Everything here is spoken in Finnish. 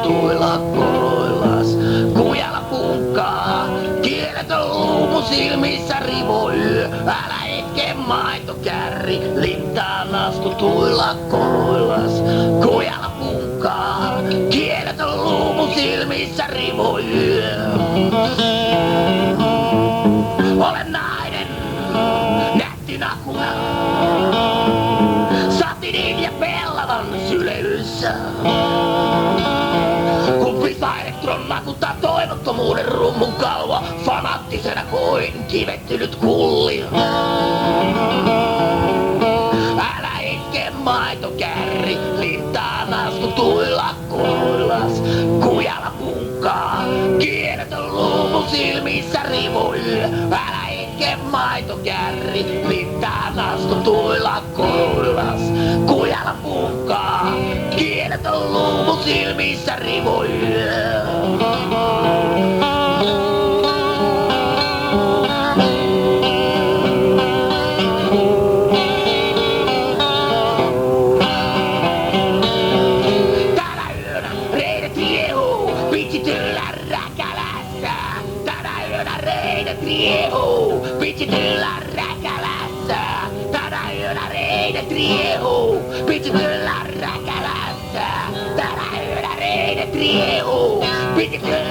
laskutuilla koroillas. Kujalla punkkaa, kielet on luumu silmissä rivoi. Älä etke maitokärri, linttaa laskutuilla koroillas. Kujalla punkkaa, kielet on luumu silmissä rivoi. Olen nainen, nätti nakuna, satinin ja pellavan syleilyssä. Kun pisa-elektron nakuttaa toivottomuuden rummun kalvoa, fanaattisena kuin kivettynyt kulli. Älä itke maitokärri, linttaa laskutuilla koroillas. Kujalla punkkaa, kielet on luumu silmissä rivoi. Älä itke maitokärri, linttaa laskutuilla koroillas. Kujalla punkkaa, kielet on luumu silmissä rivoi. Pitsityllä räkälässä, tänä yönä reidet riehuu. Pitsityllä räkälässä, tänä yönä reidet riehuu. Pitsityllä